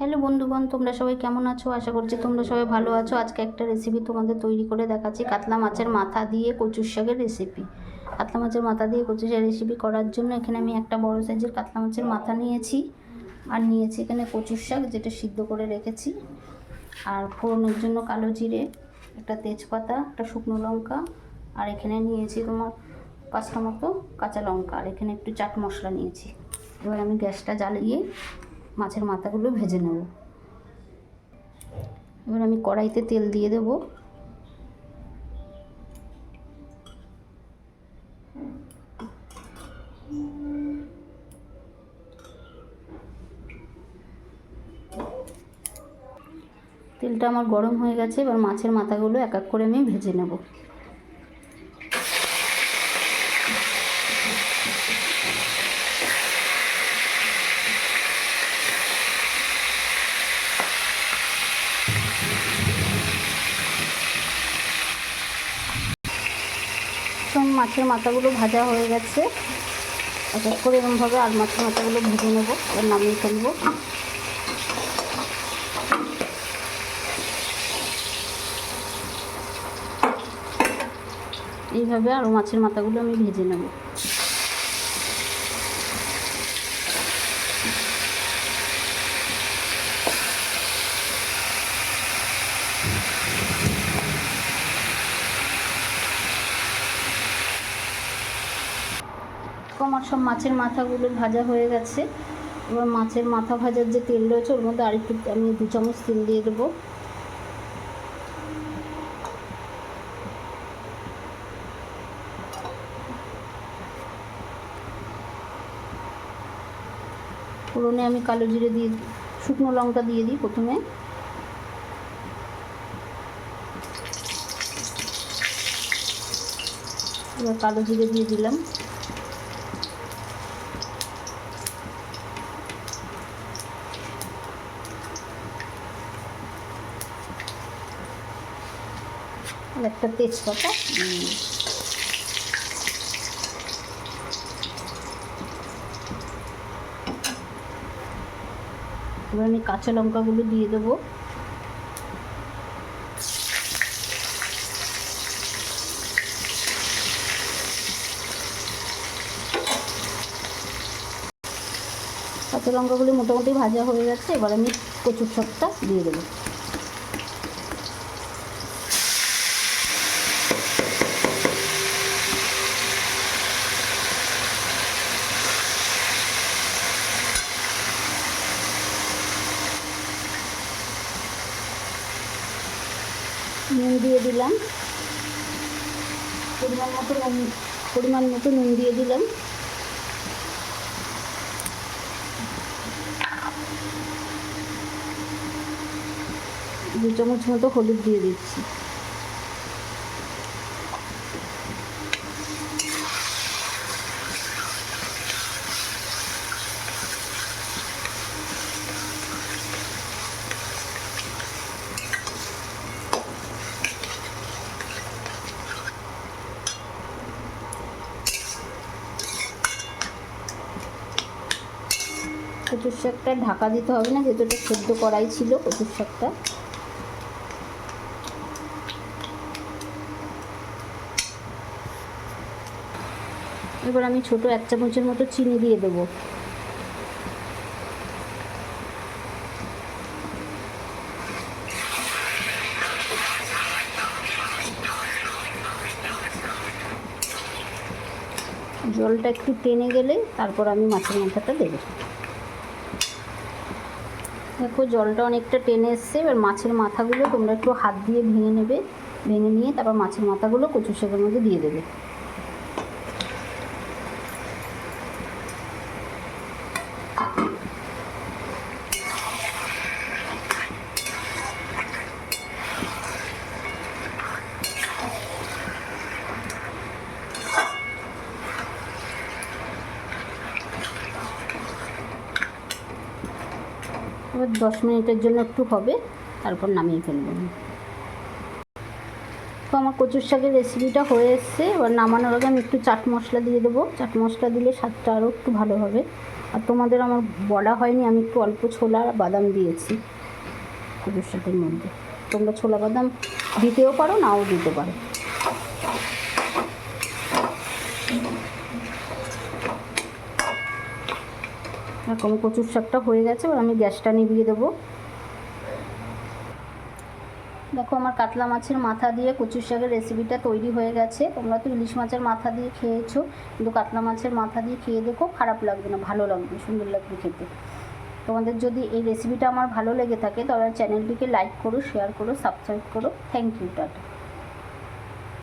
Hello বন্ধুগণ, তোমরা সবাই কেমন আছো? আশা করছি তোমরা সবাই ভালো আছো। আজকে একটা রেসিপি তোমাদের তৈরি করে দেখাচ্ছি, কাতলা মাছের মাথা দিয়ে কচুর শাকের রেসিপি। কাতলা মাছের মাথা দিয়ে কচুর শাকের রেসিপি করার জন্য এখানে আমি একটা বড় সাইজের কাতলা মাছের মাথা নিয়েছি, আর নিয়েছি এখানে কচুর শাক যেটা সিদ্ধ করে রেখেছি, আর ফোড়নের জন্য কালো জিরে, একটা তেজপাতা, একটা শুকনো লঙ্কা, আর এখানে নিয়েছি তোমার 5টা মতো কাঁচা লঙ্কা, আর এখানে একটু চাট মশলা নিয়েছি। এবার আমি গ্যাসটা জ্বালিয়ে মাছের মাথাগুলো ভেজে নেব। এবার আমি কড়াইতে তেল দিয়ে দেব। তেলটা আমার গরম হয়ে গেছে, এবার মাছের মাথাগুলো এক এক করে আমি ভেজে নেব। মাছের মাথাগুলো ভাজা হয়ে গেছে, এক এক করে এরকমভাবে আর মাছের মাথাগুলো ভেজে নেব, এবার নামিয়ে ফেলবো। এইভাবে আরও মাছের মাথাগুলো আমি ভেজে নেব। আমার সব মাছের মাথাগুলো ভাজা হয়ে গেছে। এবার মাছের মাথা ভাজার যে তেল রয়েছে ওর মধ্যে আরেকটু আমি 2 চামচ তেল দিয়ে দেবো। ফোড়নে আমি কালো জিরে দিয়ে শুকনো লঙ্কা দিয়ে দিই প্রথমে। এবার কালো জিরে দিয়ে দিলাম। একটা তেজপাতা, এবার আমি কাঁচা লঙ্কাগুলো দিয়ে দেবো। কাঁচা লঙ্কাগুলো মোটামুটি ভাজা হয়ে গেছে, এবার আমি কচুর শাকটা দিয়ে দেবো। নুন দিয়ে দিলাম, পরিমাণ মতো নুন দিয়ে দিলাম। 2 চামচ মতো হলুদ দিয়ে দিচ্ছি। কচুর শাকটা ঢাকা দিতে হবে না, যেহেতু এটা সেদ্ধ করাই ছিল কচুর শাকটা। এবার আমি ছোট 1 চামচের মতো চিনি দিয়ে দেবো। জলটা একটু টেনে গেলে তারপর আমি মাছের মাথাটা দেবো। দেখো জলটা অনেকটা টেনে এসছে। এবার মাছের মাথাগুলো তোমরা একটু হাত দিয়ে ভেঙে নেবে, ভেঙে নিয়ে তারপর মাছের মাথাগুলো কচুর শাকের মধ্যে দিয়ে দেবে। এবার 10 মিনিটের জন্য একটু হবে, তারপর নামিয়ে ফেলব। তো আমার কচুর শাকের রেসিপিটা হয়ে এসছে। এবার নামানোর আগে আমি একটু চাট মশলা দিয়ে দেবো। চাট মশলা দিলে স্বাদটা আরও একটু ভালো হবে। আর তোমাদের আমার বলা হয়নি, আমি একটু অল্প ছোলা আর বাদাম দিয়েছি কচুর শাকের মধ্যে। তোমরা ছোলা বাদাম দিতেও পারো, নাও দিতে পারো। এরকম কচুর শাকটা হয়ে গেছে, এবার আমি গ্যাসটা নিভিয়ে দেবো। দেখো আমার কাতলা মাছের মাথা দিয়ে কচুর শাকের রেসিপিটা তৈরি হয়ে গেছে। তোমরা তো ইলিশ মাছের মাথা দিয়ে খেয়েছো, কিন্তু কাতলা মাছের মাথা দিয়ে খেয়ে দেখো, খারাপ লাগবে না, ভালো লাগবে, সুন্দর লাগবে খেতে। তোমাদের যদি এই রেসিপিটা আমার ভালো লেগে থাকে তবে চ্যানেলটিকে লাইক করো, শেয়ার করো, সাবস্ক্রাইব করো। Thank you, tata.